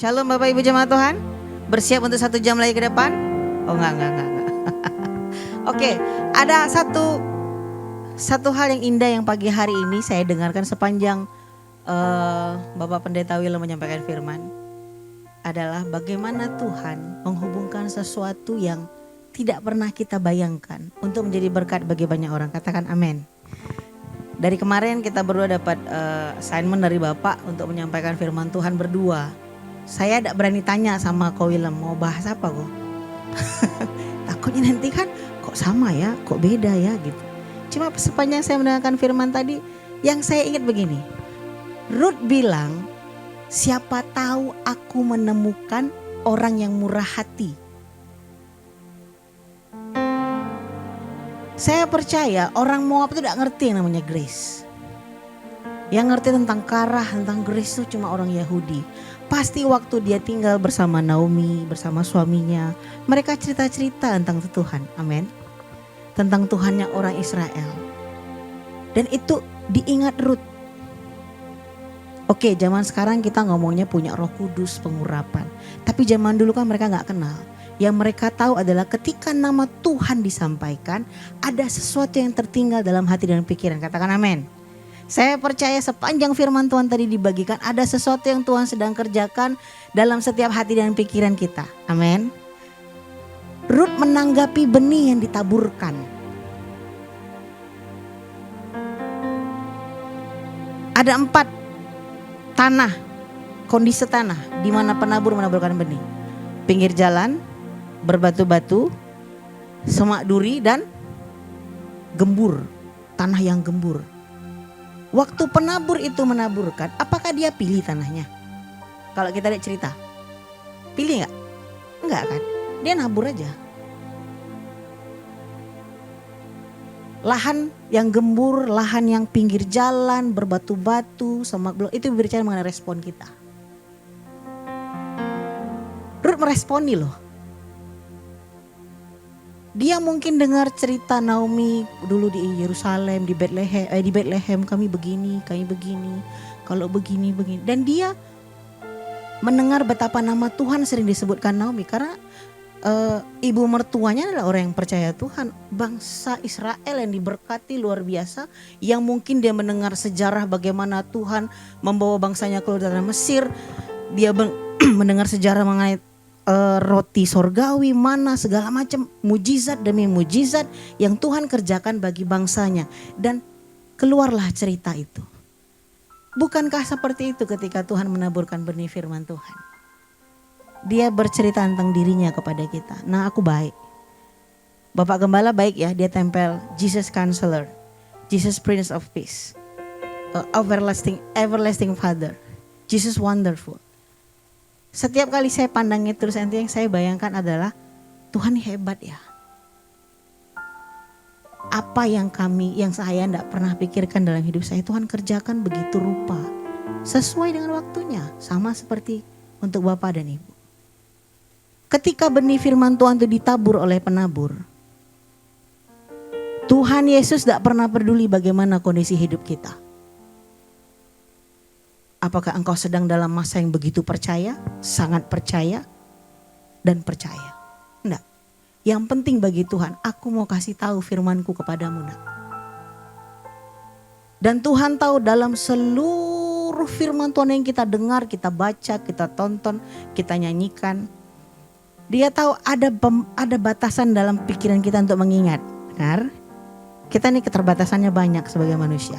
Shalom Bapak Ibu jemaat Tuhan. Bersiap untuk 1 jam lagi ke depan? Oh enggak. Oke, ada satu hal yang indah yang pagi hari ini saya dengarkan sepanjang Bapak Pendeta Will menyampaikan firman. Adalah bagaimana Tuhan menghubungkan sesuatu yang tidak pernah kita bayangkan untuk menjadi berkat bagi banyak orang. Katakan amin. Dari kemarin kita berdua dapat assignment dari Bapak untuk menyampaikan firman Tuhan berdua. Saya tidak berani tanya sama Ko Willem mau bahas apa kok. Takutnya nanti kan kok sama ya, kok beda ya gitu. Cuma sepanjang saya mendengarkan firman tadi, yang saya ingat begini. Ruth bilang, siapa tahu aku menemukan orang yang murah hati. Saya percaya orang Moab itu tidak ngerti yang namanya grace. Yang ngerti tentang Karah, tentang grace itu cuma orang Yahudi. Pasti waktu dia tinggal bersama Naomi, bersama suaminya, mereka cerita-cerita tentang Tuhan, amin. Tentang Tuhannya orang Israel. Dan itu diingat Ruth. Oke, zaman sekarang kita ngomongnya punya Roh Kudus, pengurapan. Tapi zaman dulu kan mereka gak kenal. Yang mereka tahu adalah ketika nama Tuhan disampaikan, ada sesuatu yang tertinggal dalam hati dan pikiran. Katakan amin. Saya percaya sepanjang firman Tuhan tadi dibagikan, ada sesuatu yang Tuhan sedang kerjakan dalam setiap hati dan pikiran kita. Amin. Ruth menanggapi benih yang ditaburkan. Ada 4 tanah, kondisi tanah di mana penabur menaburkan benih. Pinggir jalan, berbatu-batu, semak duri dan gembur, tanah yang gembur. Waktu penabur itu menaburkan, apakah dia pilih tanahnya? Kalau kita lihat cerita, pilih nggak? Enggak kan? Dia nabur aja. Lahan yang gembur, lahan yang pinggir jalan, berbatu-batu, semak belum, itu berbicara mengenai respon kita. Ruth meresponi loh. Dia mungkin dengar cerita Naomi dulu di Yerusalem, di Bethlehem kami begini, kalau begini. Dan dia mendengar betapa nama Tuhan sering disebutkan Naomi karena ibu mertuanya adalah orang yang percaya Tuhan. Bangsa Israel yang diberkati luar biasa, yang mungkin dia mendengar sejarah bagaimana Tuhan membawa bangsanya keluar dari Mesir. Dia mendengar sejarah mengenai roti sorgawi, mana segala macam mujizat demi mujizat yang Tuhan kerjakan bagi bangsanya. Dan keluarlah cerita itu. Bukankah seperti itu ketika Tuhan menaburkan benih firman Tuhan? Dia bercerita tentang dirinya kepada kita. Nah, aku baik. Bapak Gembala baik ya, dia tempel Jesus Counselor, Jesus Prince of Peace, Everlasting Father, Jesus Wonderful. Setiap kali saya pandangnya terus, nanti yang saya bayangkan adalah Tuhan hebat ya. Apa yang saya tidak pernah pikirkan dalam hidup saya, Tuhan kerjakan begitu rupa. Sesuai dengan waktunya, sama seperti untuk Bapak dan Ibu. Ketika benih firman Tuhan itu ditabur oleh penabur, Tuhan Yesus tidak pernah peduli bagaimana kondisi hidup kita. Apakah engkau sedang dalam masa yang begitu percaya, sangat percaya, dan percaya? Enggak. Yang penting bagi Tuhan, aku mau kasih tahu firmanku kepadamu. Nak. Dan Tuhan tahu dalam seluruh firman Tuhan yang kita dengar, kita baca, kita tonton, kita nyanyikan. Dia tahu ada batasan dalam pikiran kita untuk mengingat. Benar? Kita ini keterbatasannya banyak sebagai manusia.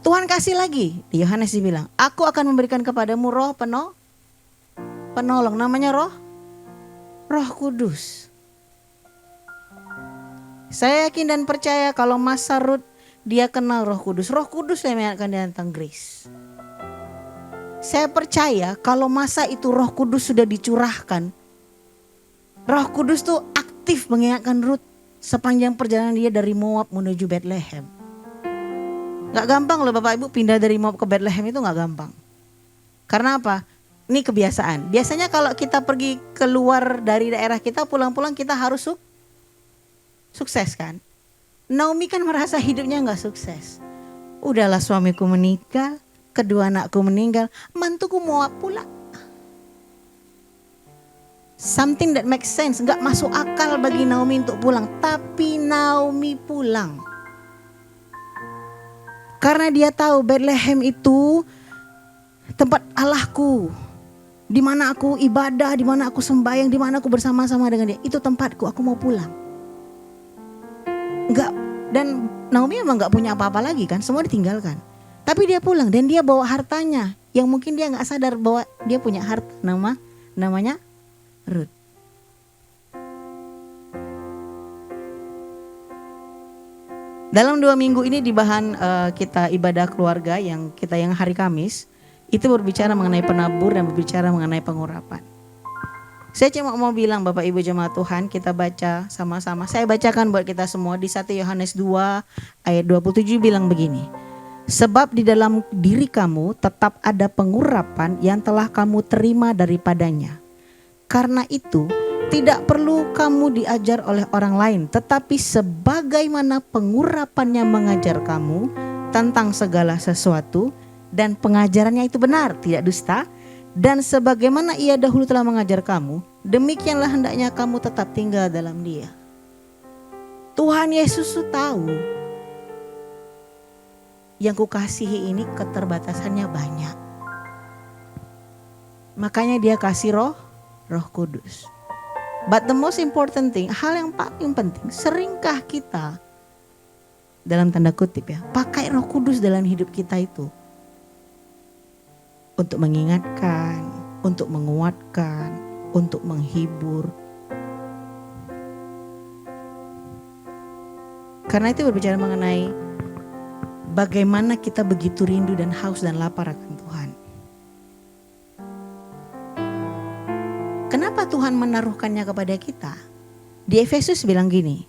Tuhan kasih lagi, di Yohanes dibilang, aku akan memberikan kepadamu roh penolong, namanya Roh Kudus. Saya yakin dan percaya kalau masa Ruth dia kenal Roh Kudus. Roh Kudus yang mengingatkan dia tentang grace. Saya percaya kalau masa itu Roh Kudus sudah dicurahkan, Roh Kudus tuh aktif mengingatkan Ruth sepanjang perjalanan dia dari Moab menuju Bethlehem. Gak gampang loh Bapak Ibu pindah dari Moab ke Bethlehem, itu gak gampang. Karena apa? Ini kebiasaan. Biasanya kalau kita pergi keluar dari daerah kita, pulang-pulang kita harus sukses kan. Naomi kan merasa hidupnya gak sukses. Udahlah suamiku menikah, kedua anakku meninggal, mantuku Moab pula. Something that makes sense, nggak masuk akal bagi Naomi untuk pulang. Tapi Naomi pulang. Karena dia tahu Bethlehem itu tempat Allahku. Di mana aku ibadah, di mana aku sembahyang, di mana aku bersama-sama dengan dia. Itu tempatku, aku mau pulang. Enggak, dan Naomi memang nggak punya apa-apa lagi kan, semua ditinggalkan. Tapi dia pulang dan dia bawa hartanya yang mungkin dia nggak sadar bahwa dia punya harta, namanya Ruth. Dalam 2 minggu ini di bahan kita ibadah keluarga yang hari Kamis itu berbicara mengenai penabur dan berbicara mengenai pengurapan. Saya cuma mau bilang Bapak Ibu jemaat Tuhan, kita baca sama-sama. Saya bacakan buat kita semua di 1 Yohanes 2 ayat 27 bilang begini. Sebab di dalam diri kamu tetap ada pengurapan yang telah kamu terima daripadanya. Karena itu tidak perlu kamu diajar oleh orang lain, tetapi sebagaimana pengurapannya mengajar kamu tentang segala sesuatu dan pengajarannya itu benar, tidak dusta, dan sebagaimana ia dahulu telah mengajar kamu, demikianlah hendaknya kamu tetap tinggal dalam dia. Tuhan Yesus tahu yang kukasihi ini keterbatasannya banyak. Makanya dia kasih Roh Kudus. But the most important thing, hal yang paling penting, seringkah kita dalam tanda kutip ya, pakai Roh Kudus dalam hidup kita itu untuk mengingatkan, untuk menguatkan, untuk menghibur. Karena itu berbicara mengenai bagaimana kita begitu rindu dan haus dan lapar akan Tuhan. Kenapa Tuhan menaruhkannya kepada kita? Di Efesus bilang gini.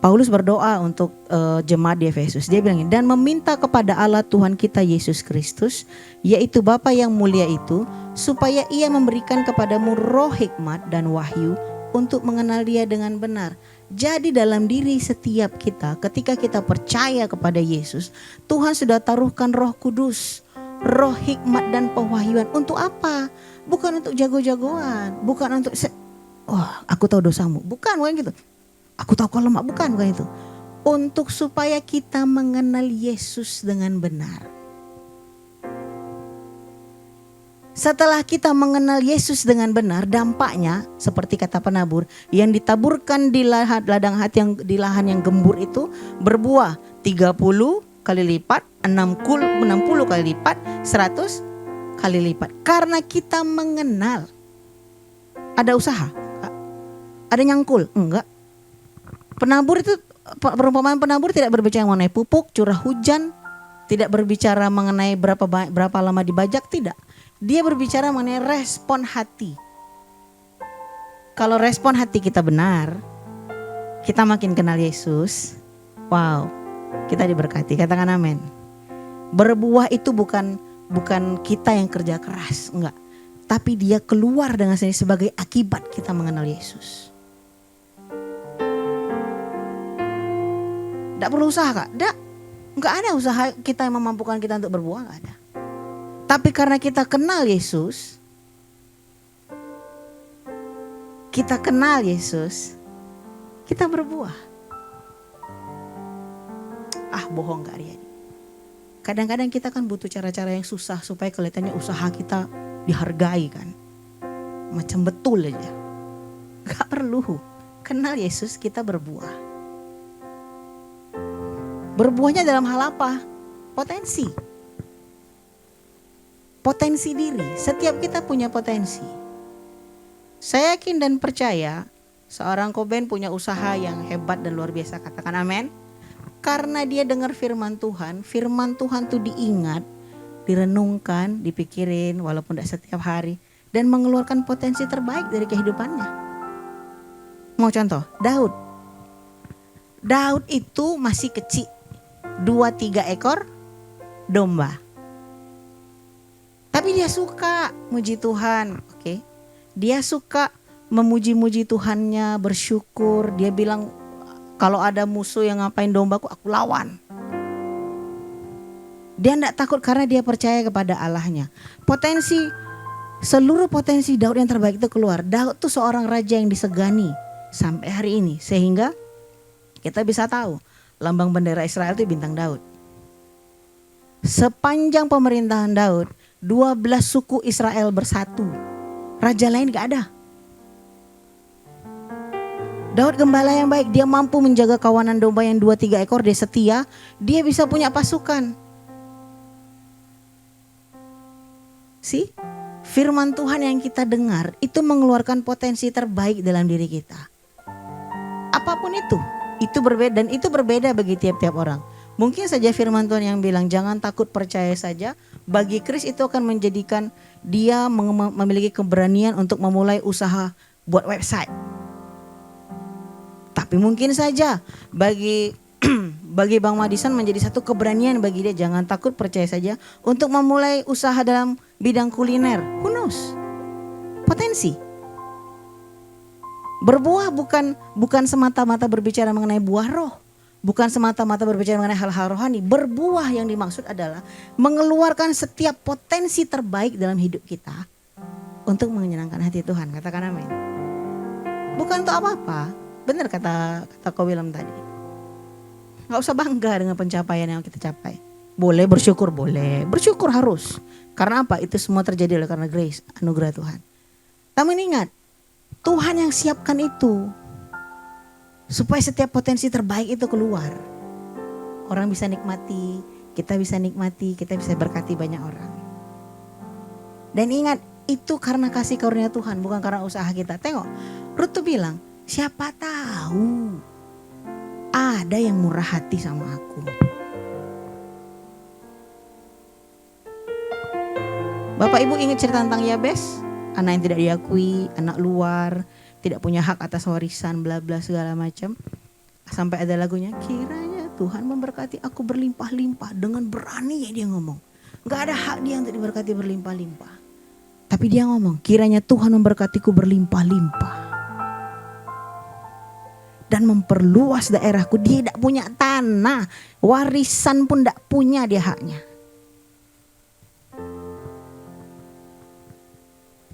Paulus berdoa untuk jemaat di Efesus. Dia bilang gini, dan meminta kepada Allah Tuhan kita Yesus Kristus, yaitu Bapa yang mulia itu, supaya ia memberikan kepadamu roh hikmat dan wahyu untuk mengenal dia dengan benar. Jadi dalam diri setiap kita, ketika kita percaya kepada Yesus, Tuhan sudah taruhkan Roh Kudus, roh hikmat dan pewahyuan. Untuk apa? Bukan untuk jago-jagoan, bukan untuk aku tahu dosamu, bukan gitu. Aku tahu kau lemah, bukan itu. Untuk supaya kita mengenal Yesus dengan benar. Setelah kita mengenal Yesus dengan benar, dampaknya seperti kata penabur, yang ditaburkan di ladang hati yang di lahan yang gembur itu berbuah 30 kali lipat, 60 kali lipat, 100 kali lipat. Karena kita mengenal. Ada usaha? Ada nyangkul? Enggak. Penabur itu, perumpamaan penabur tidak berbicara mengenai pupuk, curah hujan, tidak berbicara mengenai berapa lama dibajak, tidak. Dia berbicara mengenai respon hati. Kalau respon hati kita benar, kita makin kenal Yesus. Wow, kita diberkati. Katakan amin. Berbuah itu bukan kita yang kerja keras, enggak. Tapi dia keluar dengan sendiri sebagai akibat kita mengenal Yesus. Tidak perlu usaha kak, enggak ada usaha kita yang memampukan kita untuk berbuah, enggak ada. Tapi karena kita kenal Yesus, kita berbuah. Bohong gak Riyadi. Kadang-kadang kita kan butuh cara-cara yang susah supaya kelihatannya usaha kita dihargai kan. Macam betul aja. Gak perlu. Kenal Yesus, kita berbuah. Berbuahnya dalam hal apa? Potensi. Potensi diri. Setiap kita punya potensi. Saya yakin dan percaya seorang Koben punya usaha yang hebat dan luar biasa. Katakan amin. Karena dia dengar firman Tuhan tuh diingat, direnungkan, dipikirin walaupun tidak setiap hari. Dan mengeluarkan potensi terbaik dari kehidupannya. Mau contoh, Daud itu masih kecil. 2-3 ekor domba. Tapi dia suka muji Tuhan. Oke. Dia suka memuji-muji Tuhannya, bersyukur. Dia bilang, kalau ada musuh yang ngapain dombaku, aku lawan. Dia tidak takut karena dia percaya kepada Allahnya. Potensi Seluruh potensi Daud yang terbaik itu keluar. Daud tuh seorang raja yang disegani sampai hari ini. Sehingga kita bisa tahu lambang bendera Israel itu bintang Daud. Sepanjang pemerintahan Daud, 12 suku Israel bersatu. Raja lain gak ada. Daud gembala yang baik, dia mampu menjaga kawanan domba yang 2-3 ekor, dia setia, dia bisa punya pasukan. Firman Tuhan yang kita dengar itu mengeluarkan potensi terbaik dalam diri kita. Apapun itu berbeda dan itu berbeda bagi tiap-tiap orang. Mungkin saja firman Tuhan yang bilang jangan takut, percaya saja. Bagi Chris itu akan menjadikan dia memiliki keberanian untuk memulai usaha buat website. Tapi mungkin saja bagi Bang Madison menjadi satu keberanian bagi dia, jangan takut, percaya saja, untuk memulai usaha dalam bidang kuliner. Who knows? Potensi. Berbuah bukan semata-mata berbicara mengenai buah roh. Bukan semata-mata berbicara mengenai hal-hal rohani. Berbuah yang dimaksud adalah mengeluarkan setiap potensi terbaik dalam hidup kita untuk menyenangkan hati Tuhan. Katakan amin. Bukan untuk apa-apa. Benar kata Ko William tadi. Gak usah bangga dengan pencapaian yang kita capai. Boleh bersyukur, boleh. Bersyukur harus. Karena apa? Itu semua terjadi oleh karena grace, anugerah Tuhan. Namun ingat, Tuhan yang siapkan itu. Supaya setiap potensi terbaik itu keluar. Orang bisa nikmati, kita bisa berkati banyak orang. Dan ingat, itu karena kasih karunia Tuhan, bukan karena usaha kita. Tengok, Ruth tuh bilang, siapa tahu ada yang murah hati sama aku. Bapak Ibu ingat cerita tentang Yabes? Anak yang tidak diakui, anak luar, tidak punya hak atas warisan, bla bla segala macam. Sampai ada lagunya, kiranya Tuhan memberkati aku berlimpah-limpah. Dengan berani dia ngomong. Gak ada hak dia untuk diberkati berlimpah-limpah. Tapi dia ngomong, kiranya Tuhan memberkatiku berlimpah-limpah. Dan memperluas daerahku. Dia tidak punya tanah, warisan pun tidak punya dia haknya.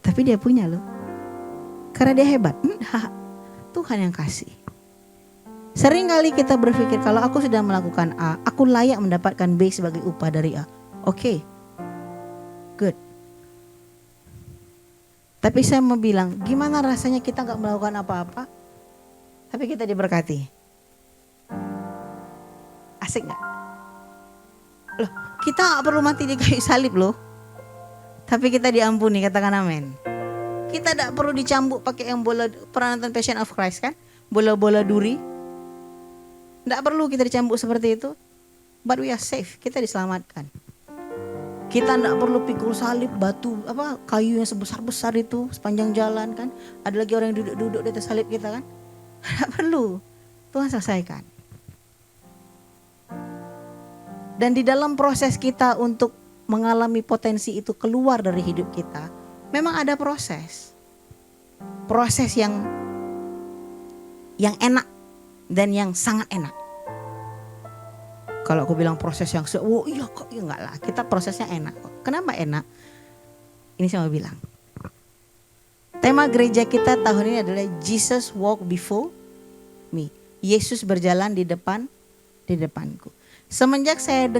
Tapi dia punya loh. Karena dia hebat. Enggak, Tuhan yang kasih. Sering kali kita berpikir kalau aku sudah melakukan A, aku layak mendapatkan B sebagai upah dari A. Oke, good. Tapi saya mau bilang, gimana rasanya kita gak melakukan apa-apa, tapi kita diberkati. Asik gak? Loh, kita gak perlu mati di kayu salib loh. Tapi kita diampuni, katakan amin. Kita gak perlu dicambuk pakai yang bola, pernah nonton Passion of Christ kan? Bola-bola duri. Gak perlu kita dicambuk seperti itu. But we are safe, kita diselamatkan. Kita gak perlu pikul salib, batu, kayu yang sebesar-besar itu sepanjang jalan kan. Ada lagi orang yang duduk-duduk di atas salib kita kan. Gak perlu, Tuhan selesaikan. Dan di dalam proses kita untuk mengalami potensi itu keluar dari hidup kita, memang ada proses. Proses yang enak dan yang sangat enak. Kalau aku bilang proses yang iya kok, iya enggak lah. Kita prosesnya enak kok. Kenapa enak? Ini saya mau bilang. Tema gereja kita tahun ini adalah Jesus walk before me. Yesus berjalan di depanku. Semenjak saya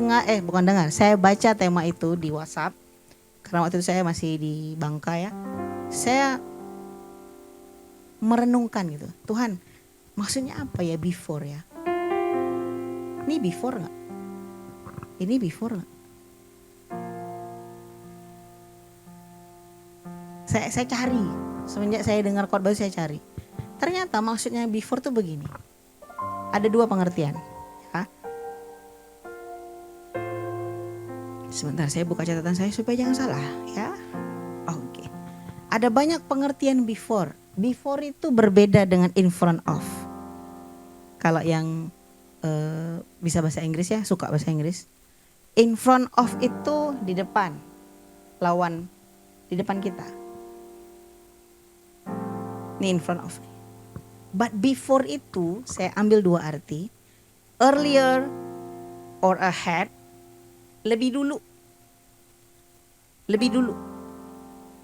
saya baca tema itu di WhatsApp. Karena waktu itu saya masih di Bangka ya. Saya merenungkan gitu. Tuhan, maksudnya apa ya before ya? Ini before gak? Ini before gak? Saya cari. Semenjak saya dengar khotbah saya cari. Ternyata maksudnya before tuh begini. Ada dua pengertian. Ya. Sebentar saya buka catatan saya supaya jangan salah ya. Oke. Ada banyak pengertian before. Before itu berbeda dengan in front of. Kalau yang bisa bahasa Inggris ya, suka bahasa Inggris. In front of itu di depan. Lawan di depan kita. Ini in front of. But before itu saya ambil dua arti. Earlier or ahead. Lebih dulu.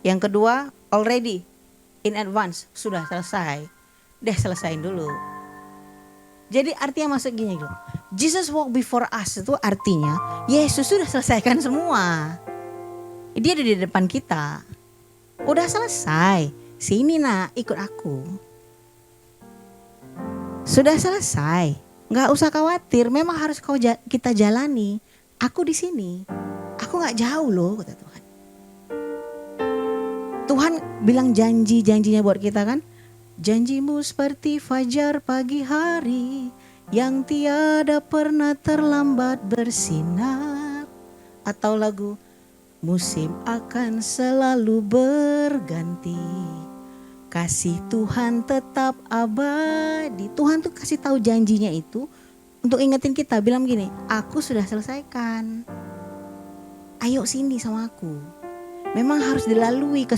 Yang kedua, already in advance, sudah selesai. Deh selesain dulu. Jadi artinya masuk gini loh. Jesus walk before us itu artinya Yesus sudah selesaikan semua. Dia ada di depan kita. Udah selesai. Sini nak, ikut aku. Sudah selesai. Gak usah khawatir, memang harus kita jalani. Aku di sini. Aku gak jauh loh, kata Tuhan. Tuhan bilang janjinya buat kita kan. Janjimu seperti fajar pagi hari yang tiada pernah terlambat bersinar. Atau lagu musim akan selalu berganti, kasih Tuhan tetap abadi. Tuhan tuh kasih tahu janjinya itu untuk ingetin kita, bilang gini, aku sudah selesaikan. Ayo sini sama aku. Memang harus dilalui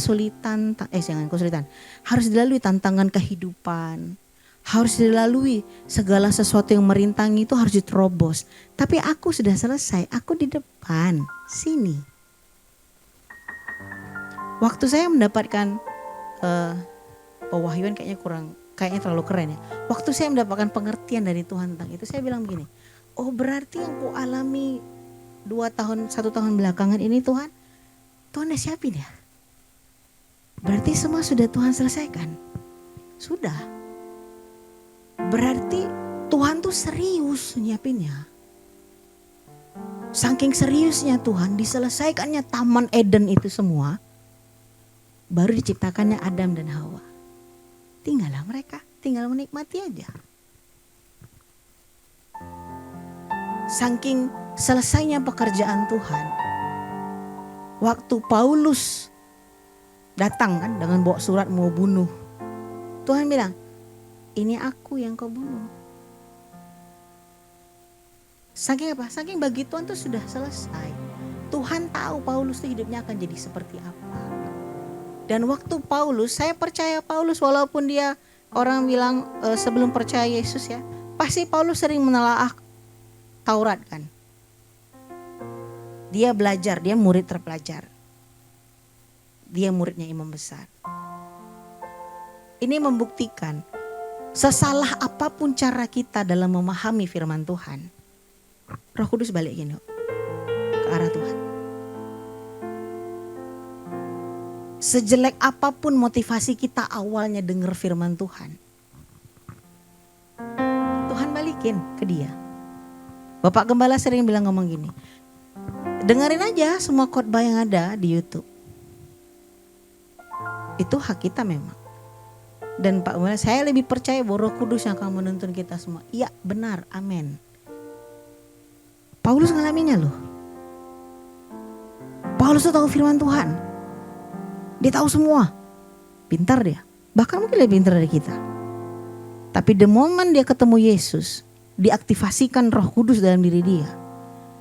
harus dilalui tantangan kehidupan. Harus dilalui segala sesuatu yang merintangi itu harus diterobos. Tapi aku sudah selesai, aku di depan, sini. Waktu saya mendapatkan pewahyuan kayaknya terlalu keren ya. Waktu saya mendapatkan pengertian dari Tuhan tentang itu, saya bilang begini, oh berarti yang ku alami 1 tahun belakangan ini Tuhan udah siapin ya. Berarti semua sudah Tuhan selesaikan. Sudah. Berarti Tuhan tuh serius nyiapinnya. Saking seriusnya Tuhan diselesaikannya Taman Eden itu semua. Baru diciptakannya Adam dan Hawa. Tinggallah mereka, tinggal menikmati aja. Saking selesainya pekerjaan Tuhan. Waktu Paulus datang kan dengan bawa surat mau bunuh. Tuhan bilang, ini aku yang kau bunuh. Saking apa? Saking bagi Tuhan tuh sudah selesai. Tuhan tahu Paulus tuh hidupnya akan jadi seperti apa. Dan waktu Paulus, saya percaya Paulus walaupun dia orang bilang sebelum percaya Yesus ya, pasti Paulus sering menelaah Taurat kan. Dia belajar, dia murid terpelajar. Dia muridnya imam besar. Ini membuktikan sesalah apapun cara kita dalam memahami firman Tuhan, Roh Kudus balik gini ke arah Tuhan. Sejelek apapun motivasi kita awalnya dengar firman Tuhan, Tuhan balikin ke dia. Bapak Gembala sering bilang ngomong gini, dengerin aja semua khotbah yang ada di YouTube. Itu hak kita memang. Dan Pak Gembala, saya lebih percaya bahwa Roh Kudus yang akan menuntun kita semua. Iya benar, amin. Paulus ngalaminya loh. Paulus tuh tahu firman Tuhan. Dia tahu semua. Pintar dia. Bahkan mungkin lebih pintar dari kita. Tapi the moment dia ketemu Yesus, diaktifasikan Roh Kudus dalam diri dia.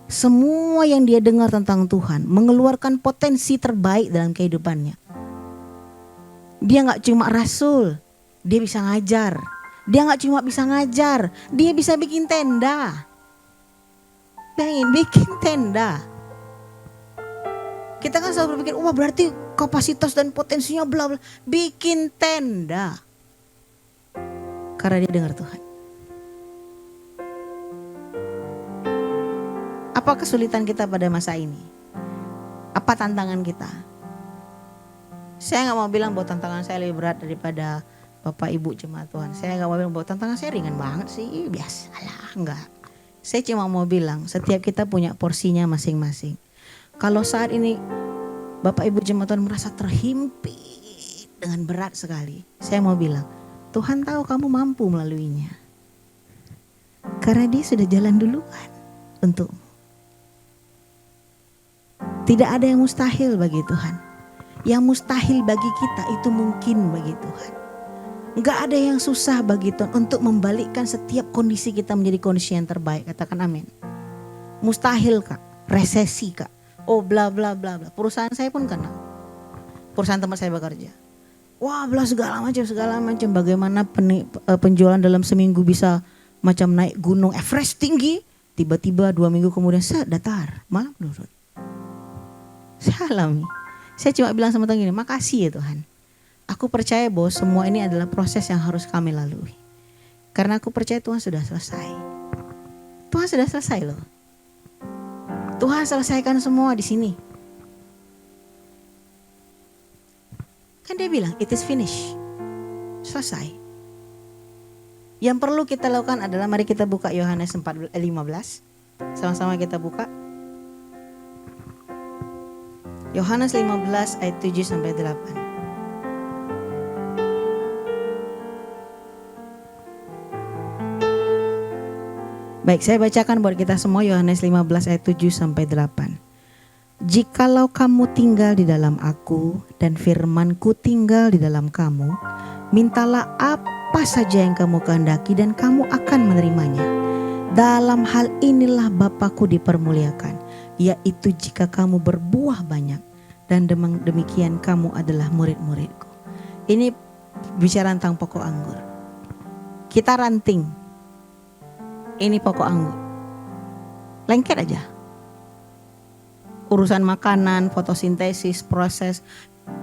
Semua yang dia dengar tentang Tuhan mengeluarkan potensi terbaik dalam kehidupannya. Dia gak cuma rasul, dia bisa ngajar. Dia gak cuma bisa ngajar, dia bisa bikin tenda. Bayangin, bikin tenda. Kita kan selalu berpikir, wah berarti kapasitas dan potensinya bla bla. Bikin tenda. Karena dia dengar Tuhan. Apa kesulitan kita pada masa ini? Apa tantangan kita? Saya gak mau bilang bahwa tantangan saya lebih berat daripada Bapak Ibu jemaat Tuhan. Saya gak mau bilang bahwa tantangan saya ringan banget sih. Biasa lah, enggak. Saya cuma mau bilang setiap kita punya porsinya masing-masing. Kalau saat ini Bapak Ibu jemaat Tuhan merasa terhimpit dengan berat sekali, saya mau bilang, Tuhan tahu kamu mampu melaluinya. Karena dia sudah jalan duluan untukmu. Tidak ada yang mustahil bagi Tuhan. Yang mustahil bagi kita itu mungkin bagi Tuhan. Enggak ada yang susah bagi Tuhan untuk membalikkan setiap kondisi kita menjadi kondisi yang terbaik. Katakan amin. Mustahil kak, resesi kak, oh bla bla bla bla. Perusahaan saya pun kena. Perusahaan tempat saya bekerja. Wah bla segala macam. Bagaimana penjualan dalam seminggu bisa macam naik gunung Everest tinggi. Tiba-tiba 2 minggu kemudian datar, malah menurun. Saya alami. Saya cuma bilang sama Tuhan gini, makasih ya Tuhan. Aku percaya bahwa semua ini adalah proses yang harus kami lalui. Karena aku percaya Tuhan sudah selesai. Tuhan sudah selesai loh. Tuhan selesaikan semua di sini. Kan dia bilang, it is finished. Selesai. Yang perlu kita lakukan adalah mari kita buka Yohanes 15. Sama-sama kita buka. Yohanes 15 ayat 7 sampai 8. Baik, saya bacakan buat kita semua Yohanes 15 ayat 7 sampai 8. Jikalau kamu tinggal di dalam aku dan firman-Ku tinggal di dalam kamu, mintalah apa saja yang kamu kehendaki dan kamu akan menerimanya. Dalam hal inilah Bapa-Ku dipermuliakan, yaitu jika kamu berbuah banyak dan demikian kamu adalah murid-murid-Ku. Ini bicara tentang pokok anggur. Kita ranting. Ini pokok anggur. Lengket aja. Urusan makanan, fotosintesis, proses,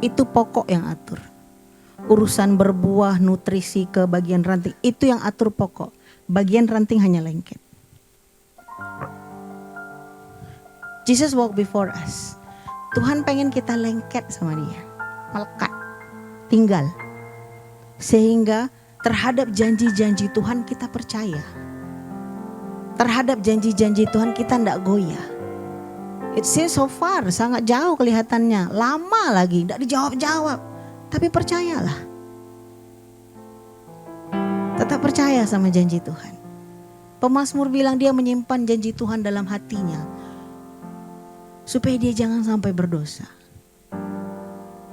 itu pokok yang atur. Urusan berbuah, nutrisi ke bagian ranting, itu yang atur pokok. Bagian ranting hanya lengket. Jesus walk before us. Tuhan pengen kita lengket sama dia. Melekat. Tinggal. Sehingga terhadap janji-janji Tuhan kita percaya. Terhadap janji-janji Tuhan kita tidak goyah. It seems so far, sangat jauh kelihatannya. Lama lagi, tidak dijawab-jawab. Tapi percayalah. Tetap percaya sama janji Tuhan. Pemazmur bilang dia menyimpan janji Tuhan dalam hatinya. Supaya dia jangan sampai berdosa.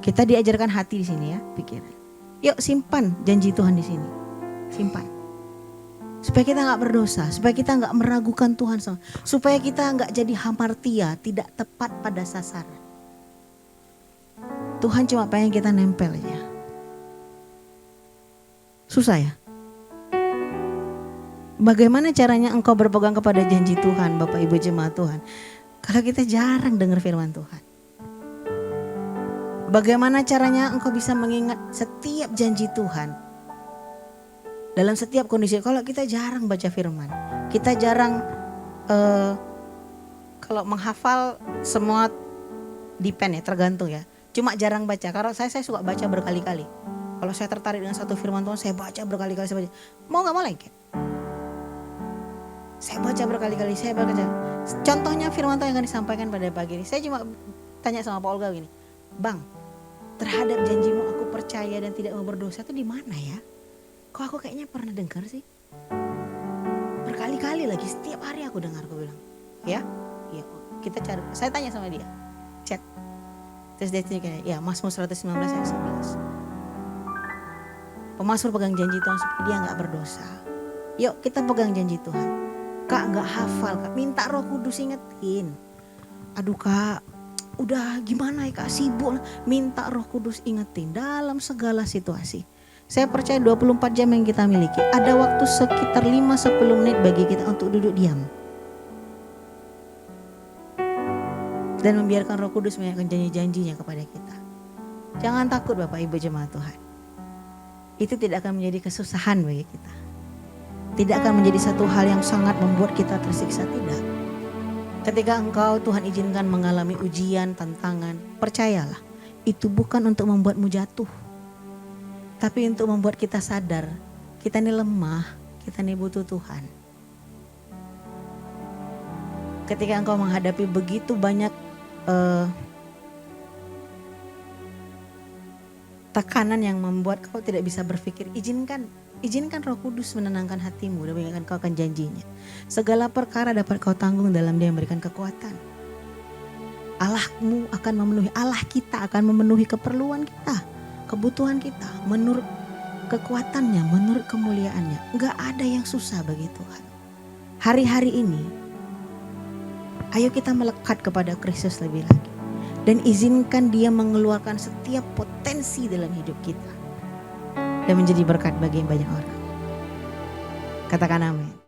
Kita diajarkan hati di sini ya, pikiran. Yuk simpan janji Tuhan di sini. Simpan. Supaya kita gak berdosa, supaya kita gak meragukan Tuhan, supaya kita gak jadi hamartia, tidak tepat pada sasaran. Tuhan cuma pengen kita nempel aja. Susah ya? Bagaimana caranya engkau berpegang kepada janji Tuhan, Bapak Ibu jemaat Tuhan? Kalau kita jarang dengar firman Tuhan. Bagaimana caranya engkau bisa mengingat setiap janji Tuhan? Dalam setiap kondisi, kalau kita jarang baca firman, kita jarang kalau menghafal semua depend ya, tergantung ya. Cuma jarang baca. Karena saya suka baca berkali-kali. Kalau saya tertarik dengan satu firman Tuhan, saya baca berkali-kali. Saya baca. Mau nggak mau lengket. Saya baca berkali-kali. Saya baca. Contohnya firman Tuhan yang akan disampaikan pada pagi ini. Saya cuma tanya sama Pak Olga gini, Bang, terhadap janjimu aku percaya dan tidak mau berdosa itu di mana ya? Kok aku kayaknya pernah dengar sih? Berkali-kali lagi, setiap hari aku dengar, aku bilang. Ya, kita cari. Saya tanya sama dia, chat. Terus dia tanya, ya Mazmur 119 ayat 11. Pemazmur pegang janji Tuhan supaya dia gak berdosa. Yuk kita pegang janji Tuhan. Kak gak hafal, Kak minta Roh Kudus ingetin. Aduh Kak, udah gimana ya Kak, sibuk. Minta Roh Kudus ingetin dalam segala situasi. Saya percaya 24 jam yang kita miliki, ada waktu sekitar 5-10 menit bagi kita untuk duduk diam. Dan membiarkan Roh Kudus menyampaikan janji-janjinya kepada kita. Jangan takut Bapak Ibu jemaat Tuhan. Itu tidak akan menjadi kesusahan bagi kita. Tidak akan menjadi satu hal yang sangat membuat kita tersiksa, tidak. Ketika engkau Tuhan izinkan mengalami ujian, tantangan, percayalah. Itu bukan untuk membuatmu jatuh. Tapi untuk membuat kita sadar, kita ini lemah, kita ini butuh Tuhan. Ketika engkau menghadapi begitu banyak tekanan yang membuat kau tidak bisa berpikir, izinkan Roh Kudus menenangkan hatimu dan mengingatkan kau akan janjinya. Segala perkara dapat kau tanggung dalam Dia yang memberikan kekuatan. Allahmu akan memenuhi, Allah kita akan memenuhi keperluan kita, kebutuhan kita menurut kekuatannya, menurut kemuliaannya. Enggak ada yang susah bagi Tuhan. Hari-hari ini ayo kita melekat kepada Kristus lebih lagi dan izinkan Dia mengeluarkan setiap potensi dalam hidup kita dan menjadi berkat bagi banyak orang. Katakan amin.